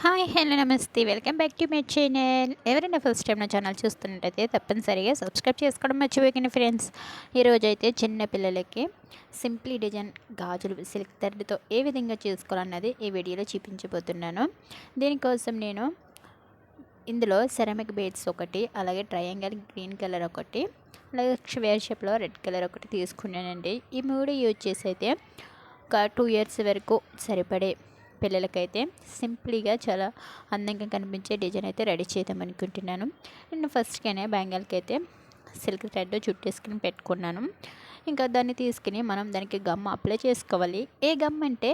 Hi hello నమస్తే welcome back to my channel. ఎవరైనా first time నా ఛానల్ చూస్తున్నట్టయితే తప్పనిసరిగా సబ్స్క్రైబ్ చేసుకోవడం మర్చిపోకండి ఫ్రెండ్స్. ఈరోజు అయితే చిన్న పిల్లలకి సింప్లీ డిజైన్ గాజులు సిల్క్ థ్రెడ్తో ఏ విధంగా చేసుకోవాలన్నది ఈ వీడియోలో చూపించబోతున్నాను. దీనికోసం నేను ఇందులో సెరామిక్ బేడ్స్ ఒకటి, అలాగే ట్రయాంగిల్ గ్రీన్ కలర్ ఒకటి, అలాగే స్క్వేర్ షేప్లో రెడ్ కలర్ ఒకటి తీసుకున్నానండి. ఈ మూడు యూజ్ చేసి అయితే ఒక 2 ఇయర్స్ వరకు సరిపడే పిల్లలకైతే సింప్లీగా చాలా అందంగా కనిపించే డిజైన్ అయితే రెడీ చేద్దాం అనుకుంటున్నాను. నేను ఫస్ట్గానే బ్యాంగిల్కి అయితే సిల్క్ థ్రెడ్ చుట్టేసుకుని పెట్టుకున్నాను. ఇంకా దాన్ని తీసుకుని మనం దానికి గమ్ అప్లై చేసుకోవాలి. ఏ గమ్ అంటే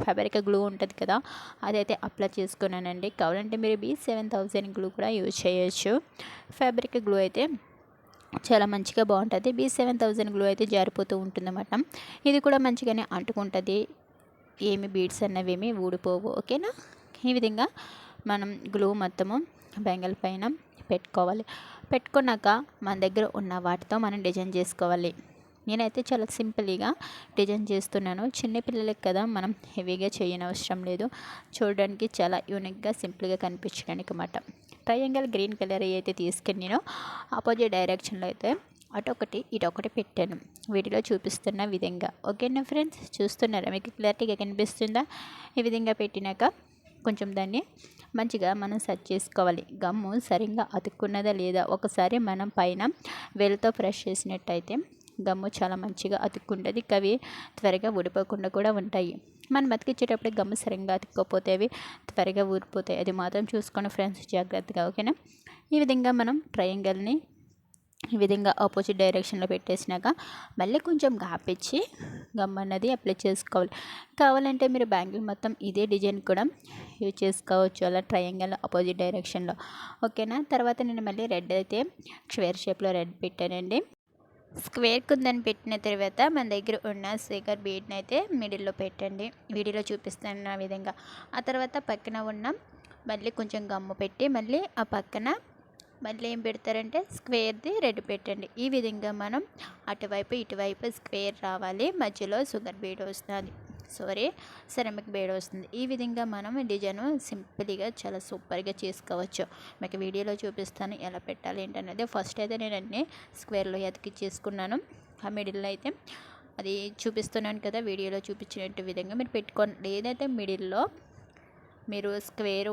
ఫ్యాబ్రిక్ గ్లూ ఉంటుంది కదా, అదైతే అప్లై చేసుకున్నానండి. కావాలంటే మీరు B7000 గ్లూ కూడా యూజ్ చేయొచ్చు. ఫ్యాబ్రిక్ గ్లూ అయితే చాలా మంచిగా బాగుంటుంది. B7000 గ్లూ అయితే జారిపోతూ ఉంటుందన్నమాట. ఇది కూడా మంచిగానే అంటుకుంటుంది, ఏమి బీడ్స్ అన్నవి ఏమి ఊడిపోవు. ఓకేనా? ఈ విధంగా మనం గ్లూ మొత్తము బ్యాంగిల్ పైన పెట్టుకోవాలి. పెట్టుకున్నాక మన దగ్గర ఉన్న వాటితో మనం డిజైన్ చేసుకోవాలి. నేనైతే చాలా సింపుల్గా డిజైన్ చేస్తున్నాను. చిన్నపిల్లలకి కదా, మనం హెవీగా చేయనవసరం లేదు. చూడడానికి చాలా యూనిక్గా సింపుల్గా కనిపించడానికి అన్నమాట. ట్రయాంగిల్ గ్రీన్ కలర్ అయితే తీసుకుని నేను ఆపోజిట్ డైరెక్షన్లో అయితే అటొకటి ఇటొకటి పెట్టాను, వీటిలో చూపిస్తున్న విధంగా. ఓకేనా ఫ్రెండ్స్? చూస్తున్నారా? మీకు క్లారిటీగా కనిపిస్తుందా? ఈ విధంగా పెట్టినాక కొంచెం దాన్ని మంచిగా మనం సెట్ చేసుకోవాలి. గమ్ము సరిగ్గా అతుక్కున్నదా లేదా ఒకసారి మనం పైన వేలుతో ప్రెస్ చేసినట్టయితే గమ్ము చాలా మంచిగా అతుక్కుంటుంది. అవి త్వరగా ఊడిపోకుండా కూడా ఉంటాయి. మనం అతికించేటప్పుడు గమ్ము సరిగ్గా అతుక్కోపోతే అవి త్వరగా ఊడిపోతాయి. అది మాత్రం చూసుకోండి ఫ్రెండ్స్, జాగ్రత్తగా. ఓకేనా? ఈ విధంగా మనం ట్రయాంగిల్ని ఈ విధంగా ఆపోజిట్ డైరెక్షన్లో పెట్టేసినాక మళ్ళీ కొంచెం గ్యాప్ ఇచ్చి గమ్ అన్నది అప్లై చేసుకోవాలి. కావాలంటే మీరు బ్యాంగిల్ మొత్తం ఇదే డిజైన్ కూడా యూజ్ చేసుకోవచ్చు, అలా ట్రయాంగిల్ ఆపోజిట్ డైరెక్షన్లో. ఓకేనా? తర్వాత నేను మళ్ళీ రెడ్ అయితే స్క్వేర్ షేప్లో రెడ్ పెట్టానండి. స్క్వేర్ కుందని పెట్టిన తర్వాత మన దగ్గర ఉన్న స్టిక్కర్ బీడ్ని అయితే మిడిల్లో పెట్టండి. వీడియోలో చూపిస్తున్న విధంగా. ఆ తర్వాత పక్కన ఉన్న మళ్ళీ కొంచెం గమ్ము పెట్టి మళ్ళీ ఆ పక్కన మళ్ళీ ఏం పెడతారంటే స్క్వేర్ది రెడ్ పెట్టండి. ఈ విధంగా మనం అటువైపు ఇటువైపు స్క్వేర్ రావాలి, మధ్యలో షుగర్ బీడ్ వస్తుంది, సెరామిక్ బీడ్ వస్తుంది. ఈ విధంగా మనం డిజైన్ సింపుల్గా చాలా సూపర్గా చేసుకోవచ్చు. మీకు వీడియోలో చూపిస్తాను ఎలా పెట్టాలి ఏంటనేది. ఫస్ట్ అయితే నేను అన్నీ స్క్వేర్లో చేసుకున్నాను. ఆ మిడిల్లో అయితే అది చూపిస్తున్నాను కదా, వీడియోలో చూపించినట్టు విధంగా మీరు పెట్టుకోండి. లేదైతే మిడిల్లో మీరు స్క్వేరు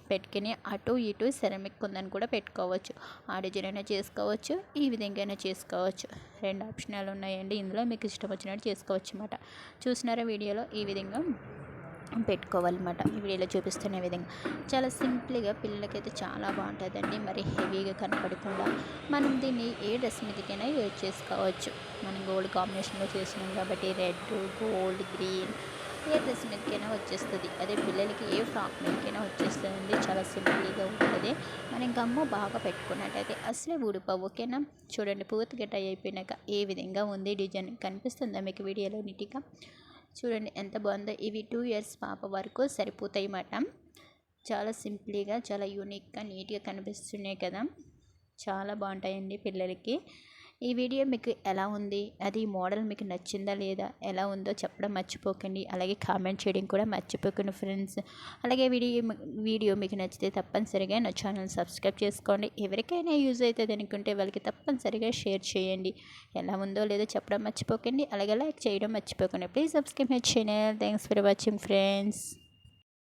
పెట్టుకుని అటు ఇటు సెరామిక్ ఉందని కూడా పెట్టుకోవచ్చు. ఆ డిజైన్ అయినా చేసుకోవచ్చు, ఈ విధంగా అయినా చేసుకోవచ్చు. 2 ఆప్షన్లు ఉన్నాయండి. ఇందులో మీకు ఇష్టం వచ్చినట్టు చేసుకోవచ్చు అన్నమాట. చూసినారా వీడియోలో? ఈ విధంగా పెట్టుకోవాలన్నమాట. ఈ వీడియోలో చూపిస్తున్న విధంగా చాలా సింపుల్గా పిల్లలకైతే చాలా బాగుంటుందండి. మరి హెవీగా కనపడకుండా మనం దీన్ని ఏ డ్రెస్ మీదకైనా యూజ్ చేసుకోవచ్చు. మనం గోల్డ్ కాంబినేషన్లో చేసినాం కాబట్టి రెడ్, గోల్డ్, గ్రీన్ ఏ డ్రెస్ మీదకైనా వచ్చేస్తుంది. అదే పిల్లలకి ఏ ఫ్రాక్ మీదకైనా వచ్చేస్తుందండి. చాలా సింపుల్గా ఉంటుంది. మనం గమ్ము బాగా పెట్టుకున్నట్టయితే అసలే ఊడిపోవు. ఓకేనా? చూడండి, పూర్తిగా టై అయిపోయినాక ఏ విధంగా ఉంది డిజైన్ కనిపిస్తుందా మీకు వీడియోలో నీట్గా? చూడండి ఎంత బాగుందో. ఇవి 2 ఇయర్స్ పాప వరకు సరిపోతాయి అన్నమాట. చాలా సింపుల్గా చాలా యూనిక్గా నీట్గా కనిపిస్తున్నాయి కదా, చాలా బాగుంటాయండి పిల్లలకి. ఈ వీడియో మీకు ఎలా ఉంది, అది మోడల్ మీకు నచ్చిందా లేదా, ఎలా ఉందో చెప్పడం మర్చిపోకండి. అలాగే కామెంట్ చేయడం కూడా మర్చిపోకండి ఫ్రెండ్స్. అలాగే వీడియో మీకు నచ్చితే తప్పనిసరిగా నా ఛానల్ సబ్స్క్రైబ్ చేసుకోండి. ఎవరికైనా యూజ్ అవుతుంది అనుకుంటే వాళ్ళకి తప్పనిసరిగా షేర్ చేయండి. ఎలా ఉందో లేదో చెప్పడం మర్చిపోకండి. అలాగే లైక్ చేయడం మర్చిపోకండి. Please subscribe my channel. Thanks for watching friends.